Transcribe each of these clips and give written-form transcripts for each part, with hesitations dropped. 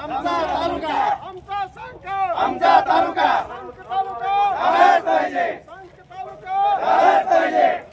आमचा तालुका, आमचा संघ, आमचा तालुका संघ तालुका राहायला पाहिजे, संघ तालुका राहायला पाहिजे।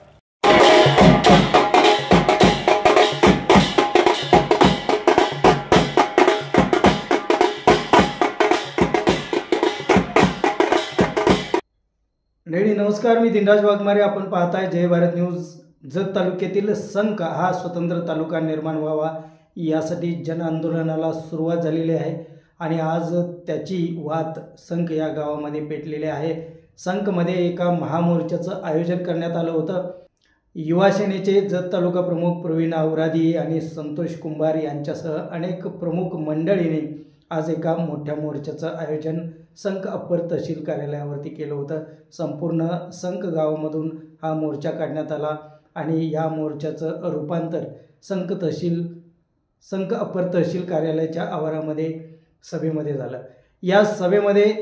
नमस्कार, मी दिनराज वाघमारे। आपण पाहताय जय भारत न्यूज। जत तालुक्यातील संक हा स्वतंत्र तालुका निर्माण व्हावा यासाठी जन आंदोलनाला सुरुवात झालेली आहे आणि आज त्याची वात संक या गावामध्ये पेटलेली आहे। संकमध्ये एका महामोर्चाचं आयोजन करण्यात आलं होतं। युवा सेनेचे जत तालुका प्रमुख प्रवीण आवरादी आणि संतोष कुंभार यांच्यासह अनेक प्रमुख मंडळींनी आज एका मोठ्या मोर्चाचं आयोजन संक अप्पर तहसील कार्यालयावरती केलं होतं। संपूर्ण संक गावामधून हा मोर्चा काढण्यात आला आणि या मोर्चाचं रूपांतर संक अप्पर तहसील कार्यालयाच्या आवारामध्ये सभेमध्ये झालं। या सभेमध्ये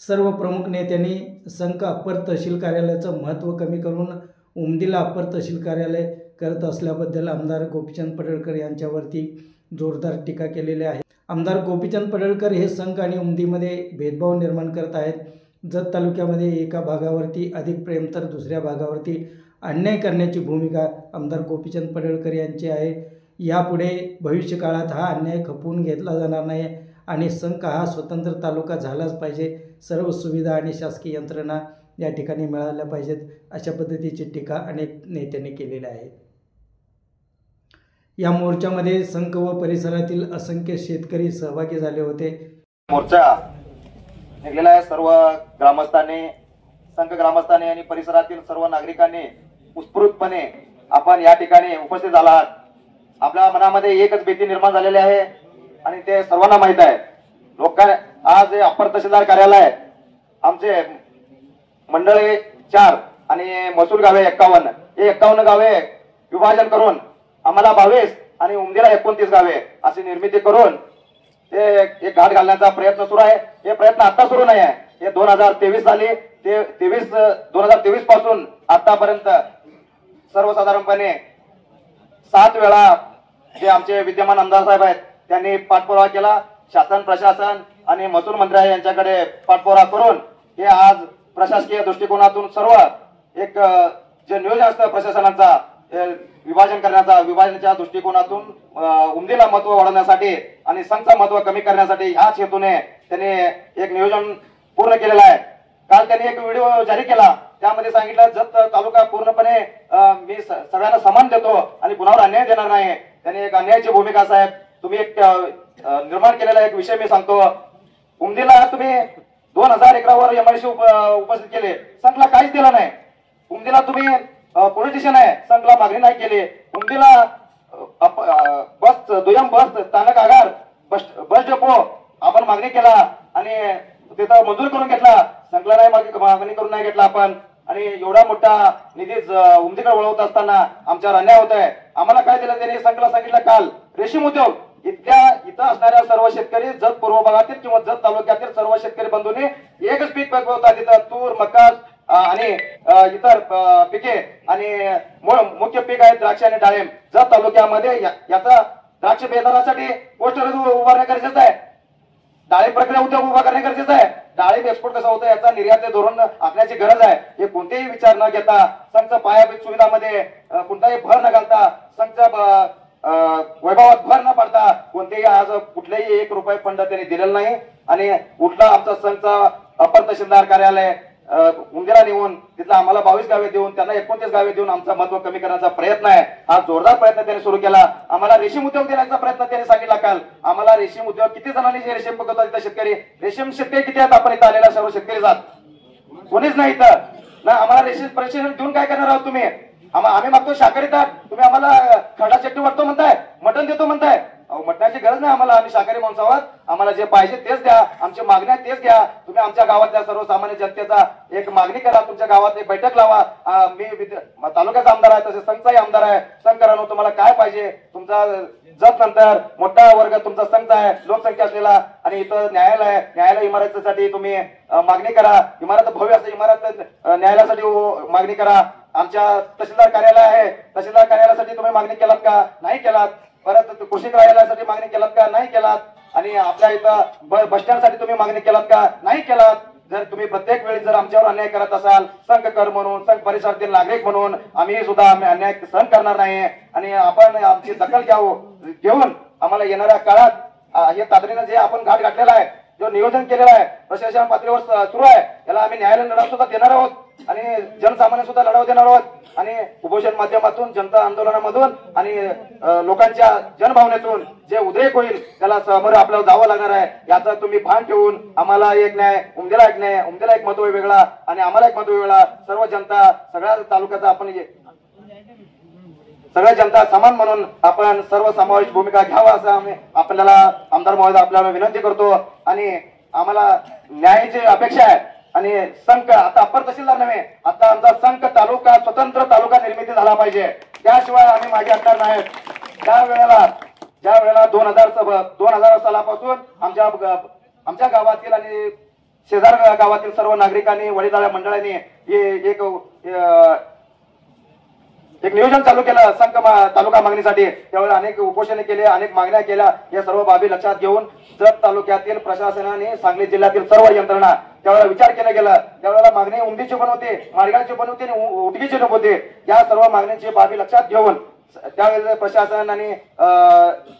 सर्व प्रमुख नेत्यांनी संक अप्पर तहसील कार्यालयाचं महत्त्व कमी करून उमदीला अप्पर तहसील कार्यालय करत असल्याबद्दल आमदार गोपीचंद पडळकर यांच्यावरती जोरदार टीका केलेली आहे। आमदार गोपीचंद पडळकर हे संक आणि उमदीमध्ये भेदभाव निर्माण करत आहेत। जत तालुक्यामध्ये एका भागावरती अधिक प्रेम तर दुसऱ्या भागावरती अन्याय करण्याची भूमिका आमदार गोपीचंद पडळकर यांची आहे। यापुढे भविष्यकाळात हा अन्याय खपवून घेतला जाणार नाही आणि संक हा स्वतंत्र तालुका झालाच पाहिजे। सर्व सुविधा आणि शासकीय यंत्रणा या ठिकाणी मिळाल्या पाहिजेत, अशा पद्धतीची टीका अनेक नेत्यांनी केलेली आहे। या मोर्चामध्ये संक व परिसरातील असंख्य शेतकरी सहभागी झाले होते। मोर्चा निघलेला आहे। सर्व ग्रामस्थांनी, संक ग्रामस्थांनी आणि परिसरातील सर्व नागरिकांनी उत्स्फूर्तपणे आपण या ठिकाणी उपस्थित झाला आहात। आपल्या मनामध्ये एकच भीती निर्माण झालेली आहे आणि ते सर्वांना माहित आहे। लोकांना आज अप्पर तहसीलदार कार्यालय आमचे मंडळे 4 आणि महसूल गावे 51, हे 51 गावे विभाजन करून आम्हाला 22 आणि उमदीला 29 गावे अशी निर्मिती करून ते एक घाट घालण्याचा प्रयत्न सुरू आहे। हे प्रयत्न आता सुरू नाही आहे, हे 2023 साली ते 2023 पासून आतापर्यंत सर्वसाधारणपणे 7 वेळा जे आमचे विद्यमान आमदार साहेब आहेत त्यांनी पाठपुरावा केला। शासन, प्रशासन आणि महसूल मंत्री यांच्याकडे पाठपुरावा करून हे आज प्रशासकीय दृष्टिकोनातून सर्व एक जे नियोजन असतं प्रशासनाचा विभाजन करण्याचा, विभाजनाच्या दृष्टिकोनातून उमदीला महत्व वाढवण्यासाठी आणि संघचं महत्व कमी करण्यासाठी ह्याच हेतूने त्यांनी एक नियोजन पूर्ण केलेलं आहे। काल त्यांनी एक व्हिडिओ जारी केला, त्यामध्ये सांगितलं जत तालुका पूर्णपणे मी सगळ्यांना समान देतो आणि कुणावर अन्याय देणार नाही। त्यांनी एक अन्यायाची भूमिका साहेब तुम्ही एक निर्माण केलेला एक विषय मी सांगतो। उमदीला तुम्ही 2000 एकरावर एमआयसी उपस्थित केले, संघला काहीच दिलं नाही। उमदीला तुम्ही पोलीस स्टेशन आहे, संघला मागणी नाही केली। उमदीला बस दुय्यम बस स्थानक आगार बस डेपो आपण मागणी केला आणि तिथं मंजूर करून घेतला, संघला नाही मागणी करून नाही घेतला आपण। आणि एवढा मोठा निधी उमदीकडे वळवत असताना आमच्यावर अन्याय होत आहे। आम्हाला काय दिलं त्यांनी संघला सांगितलं काल रेशीम उद्योग इथं असणाऱ्या सर्व शेतकरी जत पूर्व भागातील किंवा जत तालुक्यातील सर्व शेतकरी बंधूंनी एकच पीक पिकवतात, तिथं तूर, मका आणि इतर पिके आणि मुख्य पीक आहे द्राक्ष आणि डाळिंब। जत तालुक्यामध्ये याचा द्राक्ष बेदारासाठी पोस्टर उभारणे गरजेचं आहे, डाळिंब प्रक्रिया उद्योग उभा करणे गरजेचं आहे, डाळिंब एक्सपोर्ट कसा होतं याचा निर्यात धोरण आखण्याची गरज आहे। हे कोणतेही विचार न घेता संघ पायाभूत सुविधामध्ये कोणताही भर न घालता, संघ वैभवात भर न पडता कोणतेही आज कुठलेही 1 रुपये फंड त्यांनी दिलेला नाही आणि उठला आमचा संघचा अप्पर तहसीलदार कार्यालय उमदीला नेऊन तिथला आम्हाला 22 गावे देऊन त्यांना 29 गावे देऊन आमचा महत्व कमी करण्याचा प्रयत्न आहे। हा जोरदार प्रयत्न त्यांनी सुरू केला। आम्हाला रेशीम उद्योग देण्याचा प्रयत्न त्यांनी सांगितला काल। आम्हाला रेशीम उद्योग किती जणांनी जे रेशीम पिकवतात इथं शेतकरी, रेशीम शेतकरी किती आहेत आपण इथं आलेला सर्व शेतकरी जात कोणीच नाही इथं ना। आम्हाला रेशीम प्रशिक्षण देऊन काय करणार आहोत तुम्ही? आम्ही मागतो शाकाहारी ताट, तुम्ही आम्हाला खडा चट्टी वाटतो म्हणताय, मटण देतो म्हणताय। मटणाची गरज नाही आम्हाला, आम्ही शाकाहारी माणसं आहोत, आम्हाला जे पाहिजे तेच द्या, आमची मागण्या तेच घ्या। तुम्ही आमच्या गावातल्या सर्वसामान्य जनतेचा एक मागणी करा, तुमच्या गावात एक बैठक लावा। मी तालुक्याचा आमदार आहे, तसे संघचाही आमदार आहे। संघरानो तुम्हाला काय पाहिजे? तुमचा जत नंतर मोठा वर्ग तुमचा संघ आहे, लोकसंख्या असलेला, आणि इथं न्यायालय इमारतीसाठी तुम्ही मागणी करा। इमारत भव्य असं इमारत न्यायालयासाठी मागणी करा। आमच्या तहसीलदार कार्यालय आहे, तहसीलदार कार्यालयासाठी तुम्ही मागणी केलात का? नाही केलात। परत कृषी कार्यालयासाठी मागणी केलात का? नाही केलात। आणि आपल्या इथं बस स्टँडसाठी तुम्ही मागणी केलात का? नाही केलात. जर तुम्ही प्रत्येक वेळी जर आमच्यावर अन्याय करत असाल, संघकर म्हणून, संघ परिसरातील नागरिक म्हणून आम्ही सुद्धा अन्याय सहन करणार नाही आणि आपण आमची दखल घेऊन आम्हाला येणाऱ्या काळात हे तातडीनं जे आपण घाट घातलेला आहे, जो नियोजन केलेला आहे प्रशासन पातळीवर सुरू आहे, याला आम्ही न्यायालयीन लढा सुद्धा देणार आहोत आणि जनसामान्य सुद्धा लढा देणार आहोत आणि उपोषण माध्यमातून, जनता आंदोलनामधून आणि लोकांच्या जनभावनेतून जे उद्रेक होईल त्याला समोर आपल्याला जावं लागणार आहे. याचा तुम्ही भान ठेवून आम्हाला एक न्याय, उमदीला एक न्याय, उमदीला एक महत्व वेगळा आणि आम्हाला एक महत्व वेगळा, सर्व जनता, सगळ्या तालुक्याचा आपण सगळ्या जनता समान म्हणून आपण सर्व समावेश भूमिका घ्यावा असं आपल्याला आमदार महोदय आपल्याला विनंती करतो आणि आम्हाला न्यायाची अपेक्षा आहे. आणि संघ आता अप्पर तहसीलदार नव्हे, आता आमचा संघ तालुका स्वतंत्र तालुका निर्मिती झाला पाहिजे, त्याशिवाय आम्ही मागे हटणार नाहीत. ज्या वेळेला 2000 सालापासून आमच्या गावातील आणि शेजार गावातील सर्व नागरिकांनी, वडीलधाऱ्या मंडळांनी एक नियोजन चालू केलं संघ तालुका मागणीसाठी, त्यावेळेला अनेक उपोषणे केले, अनेक मागण्या केल्या. या सर्व बाबी लक्षात घेऊन जत तालुक्यातील प्रशासनाने, सांगली जिल्ह्यातील सर्व यंत्रणा त्यावेळेला विचार केला गेला. त्यावेळेला मागणी उमदीची पण होती, माडगाळची पण होती आणि उटगीची पण होती. या सर्व मागण्यांची बाबी लक्षात घेऊन त्यावेळेला प्रशासन आणि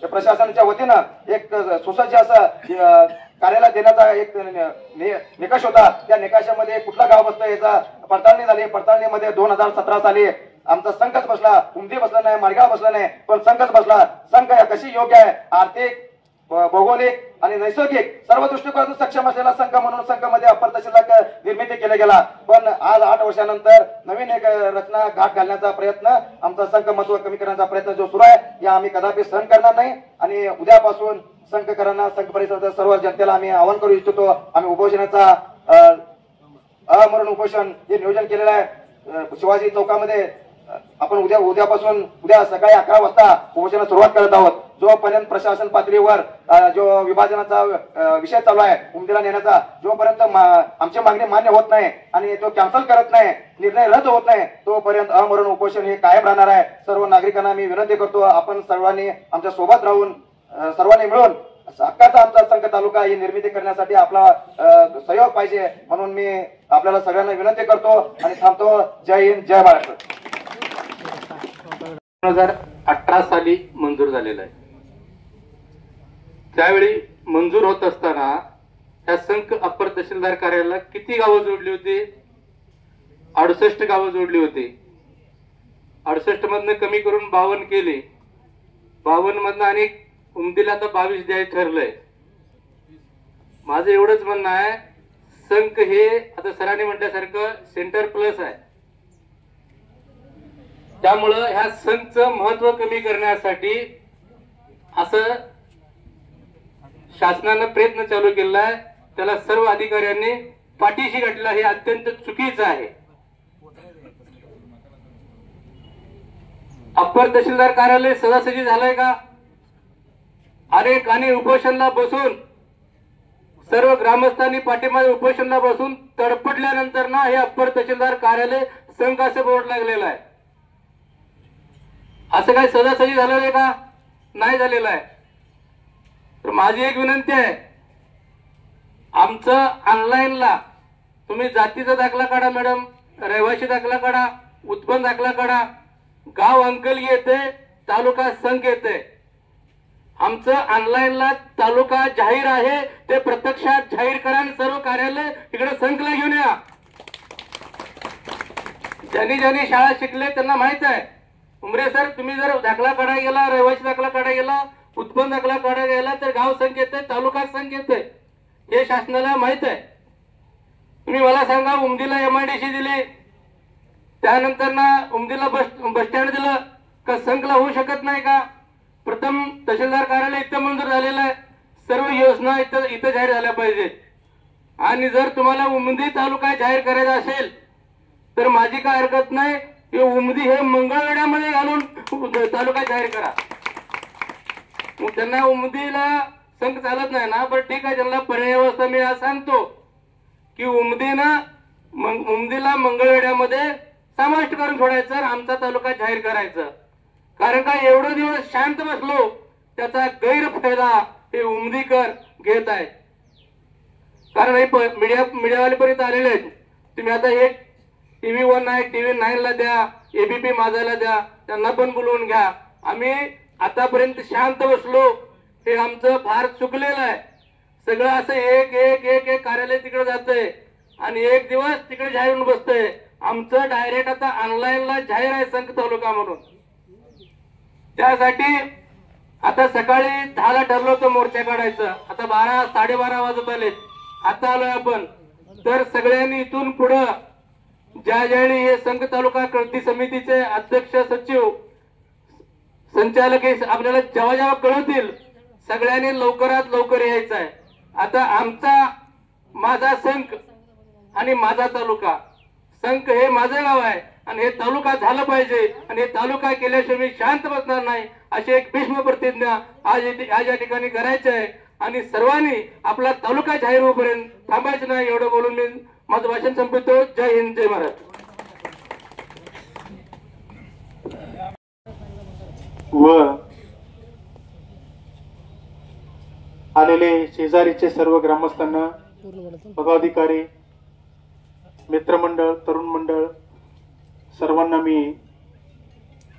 प्रशासनाच्या वतीनं एक सुसज्ज असं कार्यालय देण्याचा एक निकष होता. त्या निकषामध्ये कुठला गाव बसतो याचा पडताळणी झाली. पडताळणीमध्ये 2017 साली आमचा संघच बसला, उमदी बसला नाही, माडगाव बसला नाही, पण संघच बसला. संघ कशी योग्य आहे, आर्थिक, भौगोलिक आणि नैसर्गिक सर्व दृष्टिकोनातून सक्षम असलेला संघ म्हणून संघामध्ये अप्पर तहसीलदार निर्मिती केला गेला. पण आज 8 वर्षानंतर नवीन एक रचना घाट घालण्याचा प्रयत्न, आमचा संघ महत्व कमी करण्याचा प्रयत्न जो सुरू आहे, या आम्ही कदापि सहन करणार नाही आणि उद्यापासून संघकरांना, संघ परिसराच्या सर्व जनतेला आम्ही आवाहन करू इच्छितो. आम्ही उपोषणाचा अमरण उपोषण जे नियोजन केलेलं आहे शिवाजी चौकामध्ये, आपण उद्या सकाळी 11 वाजता उपोषणाला सुरुवात करत आहोत. जोपर्यंत प्रशासन पातळीवर जो विभाजनाचा विषय चालू आहे उमदीला नेण्याचा, जोपर्यंत आमची मागणी मान्य होत नाही आणि तो कॅन्सल करत नाही, निर्णय रद्द होत नाही, तोपर्यंत अमरण उपोषण हे कायम राहणार आहे. सर्व नागरिकांना मी विनंती करतो, आपण सर्वांनी आमच्या सोबत राहून, सर्वांनी मिळून हक्काचा आमचा संघ तालुका ही निर्मिती करण्यासाठी आपला सहयोग पाहिजे, म्हणून मी आपल्याला सगळ्यांना विनंती करतो आणि थांबतो. जय हिंद, जय महाराष्ट्र. 2018 साली मंजूर झालेला आहे. त्यावेळी मंजूर होत असताना त्या संघ अप्पर तहसीलदार कार्यालयाला किती गावं जोडली होती? 68 गावं जोडली होती. 68 मधनं कमी करून 52 केले. 52 मधनं आणि उमदीला आता 22 द्यायचं ठरलंय. माझं एवढंच म्हणणं आहे, संघ हे आता सरांनी म्हटल्यासारखं सेंटर प्लस आहे. त्यामुळं ह्या संघचं महत्व कमी करण्यासाठी असं शासनानं प्रयत्न चालू केला आहे. त्याला सर्व अधिकाऱ्यांनी पाठीशी घातला, हे अत्यंत चुकीचं आहे. अप्पर तहसीलदार कार्यालय सहजासहजी झालंय का? अनेकांनी उपोषणला बसून, सर्व ग्रामस्थांनी पाठीमागे उपोषणला बसून तडपडल्यानंतर ना हे अप्पर तहसीलदार कार्यालय संघ असं बोर्ड लागलेलं आहे. असं काही सहजासहजी झालेलं आहे का? नाही झालेलं आहे. तर माझी एक विनंती आहे, आमचं ऑनलाईनला तुम्ही जातीचा दाखला काढा मॅडम, रहिवासी दाखला काढा, उत्पन्न दाखला काढा, गाव अंकल येते, तालुका संघ येते. आमचं ऑनलाईनला तालुका जाहीर आहे ते प्रत्यक्षात जाहीर करा आणि सर्व कार्यालय इकडे संघला घेऊन या. ज्यांनी शाळा शिकले त्यांना माहित आहे. उमरे सर, तुम्ही जर दाखला काढायला गेला, रहिवासी दाखला काढायला गेला, उत्पन्न दाखला काढायला गेला तर गाव संघ येते, तालुका संघ येते, हे शासनाला माहित आहे. तुम्ही मला सांगा, उमदीला MIDC दिली, त्यानंतर ना उमदीला बस स्टँड दिलं का संघला होऊ शकत नाही का? प्रथम तहसीलदार कार्यालय इथं मंजूर झालेलं आहे. सर्व योजना इथं जाहीर झाल्या पाहिजेत. आणि जर तुम्हाला उमदी तालुका जाहीर करायचा असेल तर माझी काय हरकत नाही, उमदी हे मंगळवेढ्यामध्ये घालून तालुका जाहीर करा. मग त्यांना उमदीला संघ चालत नाही ना, पण ठीक आहे, त्यांना पर्याय व्यवस्था मी आज सांगतो की उमदीला मंगळवेढ्यामध्ये समाविष्ट करून सोडायचं, आमचा तालुका जाहीर करायचं. कारण का एवढे दिवस शांत बसलो, त्याचा गैरफायदा हे उमदीकर घेत आहेत. कारण हे मीडियावाले पर्यंत आलेले आहेत. तुम्ही आता हे TV 1 आहे, TV 9 ला द्या, ABP माझाला द्या, त्यांना पण बोलवून घ्या. आम्ही आतापर्यंत शांत बसलो, हे आमचं फार चुकलेलं आहे. सगळं असं एक एक एक एक कार्यालय तिकडे जातंय आणि एक दिवस तिकडे जाहीर होऊन बसतंय. आमचं डायरेक्ट आता ऑनलाईनला जाहीर आहे संघ तालुका म्हणून. त्यासाठी आता सकाळी 10ला ठरलं होतं मोर्चा काढायचं. आता 12-12:30 वाजत आले. आता आलोय आपण. तर सगळ्यांनी इथून पुढं ज्या ज्यावेळी हे संघ तालुका कृती समितीचे अध्यक्ष सचिव संचालक हे आपल्याला जेव्हा जेव्हा कळवतील सगळ्यांनी लवकरात लवकर यायचं आहे. आता आमचा माझा संघ आणि माझा तालुका, संघ हे माझं गाव आहे आणि हे तालुका झालं पाहिजे आणि हे तालुका केल्याशिवाय मी शांत बसणार नाही अशी एक भीष्म प्रतिज्ञा आज या ठिकाणी करायची आहे. आणि सर्वांनी आपला तालुका जाहीर होईपर्यंत थांबायचं नाही एवढं बोलून मी माझं भाषण संपवतो. जय हिंद, जय महाराष्ट्र. व आलेले शेजारीचे सर्व ग्रामस्थांना, पदाधिकारी, मित्रमंडळ, तरुण मंडळ सर्वांना मी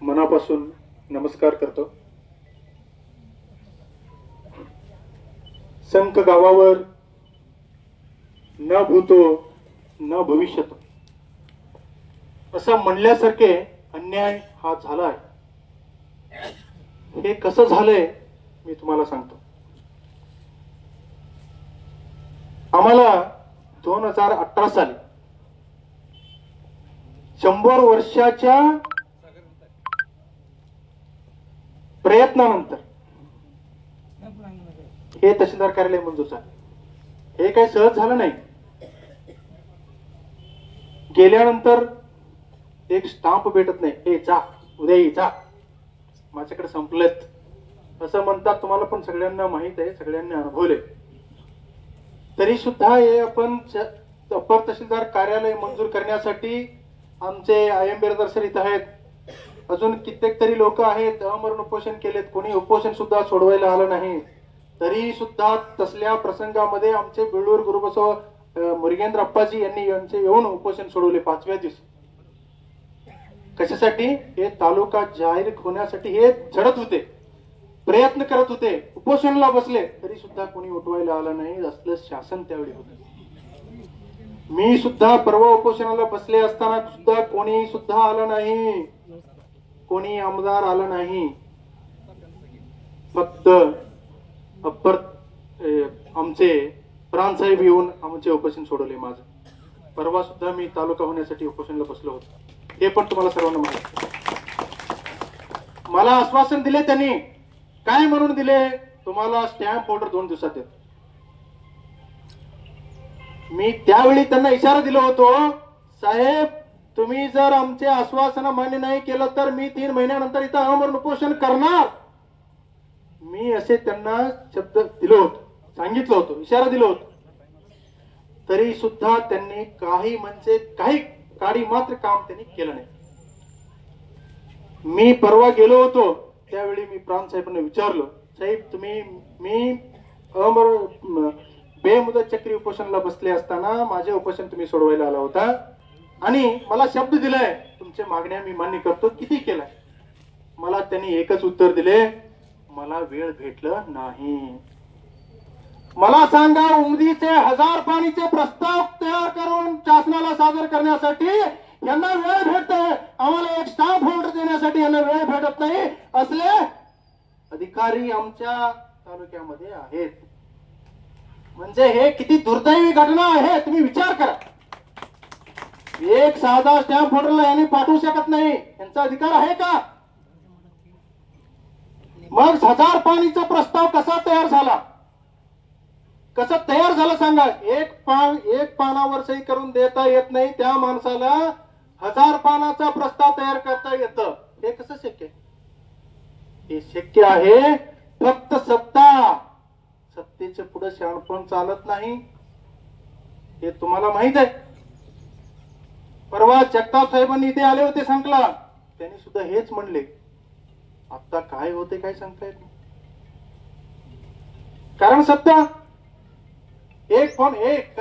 मनापासून नमस्कार करतो. संख गावावर न भूतो न भविष्यतो असं म्हणल्यासारखे अन्याय हा झाला आहे. हे कसं झालंय मी तुम्हाला सांगतो. आम्हाला 2018 साली 100 वर्षाच्या प्रयत्नानंतर हे तहसीलदार कार्यालय मंजूर झालं. हे काही सहज झालं नाही. गेल्यानंतर एक स्टाम्प भेटत नाही. हे जा, उद्या ये, जा, माझ्याकडे संपलेत असं म्हणतात. तुम्हाला पण सगळ्यांना माहित आहे, सगळ्यांनी अनुभवले. तरी सुद्धा हे आपण अपर तहसीलदार कार्यालय मंजूर करण्यासाठी आमचे IM बिरादर सर इथं आहेत. अजून कित्येक तरी लोक आहेत, अमरण उपोषण केलेत. कोणी उपोषण सुद्धा सोडवायला आलं नाही. तरी सुद्धा तसल्या प्रसंगामध्ये आमचे बेळूर गुरुबसव मुरगेंद्र अप्पाजी यांनी यांचे येऊन उपोषण सोडवले 5व्या दिवशी. कशासाठी? हे तालुका जाहीर होण्यासाठी हे झडत होते, प्रयत्न करत होते, उपोषणाला बसले. तरी सुद्धा कोणी उठवायला आलं नाही. असलं शासन त्यावेळी होतं. मी सुद्धा परवा उपोषणाला बसले असताना सुद्धा कोणी सुद्धा आलं नाही, कोणी आमदार आलं नाही. फक्त अप्पर आमचे प्राणसाहेब येऊन आमचे उपोषण सोडवले. माझं परवा सुद्धा मी तालुका होण्यासाठी उपोषणाला बसलो होतो. हे पण तुम्हाला सर्वांना माहिती. मला आश्वासन दिले त्यांनी. काय म्हणून दिले? तुम्हाला स्टॅम्प ऑर्डर 2 दिवसात देतो. मी त्यावेळी त्यांना इशारा दिला होतो, साहेब तुम्ही जर आमचे आश्वासन मान्य नाही केलं तर मी 3 महिन्यानंतर इथं आमरण उपोषण करणार. मी असे त्यांना शब्द दिलो होतो, सांगितलं होतं, इशारा दिला होता. तरी सुद्धा त्यांनी काही म्हणजे काही काडी मात्र काम त्यांनी केलं नाही. मी परवा गेलो होतो त्यावेळी मी प्राणसाहेबांना विचारलं, साहेब तुम्ही मी बेमुदत चक्री उपोषणाला बसले असताना माझे उपोषण तुम्ही सोडवायला आला होता आणि मला शब्द दिलाय तुमच्या मागण्या मी मान्य करतो. किती केलाय? मला त्यांनी एकच उत्तर दिले, मला वेळ भेटलं नाही. मला सांगा, उमदीचे 1000 पाणीचे प्रस्ताव तयार करून शासनाला सादर करण्यासाठी यांना वेळ भेटतोय, आम्हाला एक स्टाम्प ऑर्डर देण्यासाठी यांना वेळ भेटत नाही. असले अधिकारी आमच्या तालुक्यामध्ये आहेत. म्हणजे हे किती दुर्दैवी घटना आहे तुम्ही विचार करा. एक साधा स्टॅम्प ऑर्डरला यांनी पाठवू शकत नाही, यांचा अधिकार आहे का? मग 1000 पाणीचा प्रस्ताव कसा तयार झाला? कसं तयार झालं सांगा. एक पानावर सही करून देता येत नाही त्या माणसाला 1000 पानाचा प्रस्ताव तयार करता येतं. हे कसं शक्य आहे? हे शक्य आहे फक्त सत्तेच्या पुढे शहाणपण चालत नाही, हे तुम्हाला माहित आहे. परवा जगताप साहेबांनी इथे आले होते सांगला, त्यांनी सुद्धा हेच म्हणले. आता काय होते काय सांगता येत नाही. कारण सत्ता एक फोन एक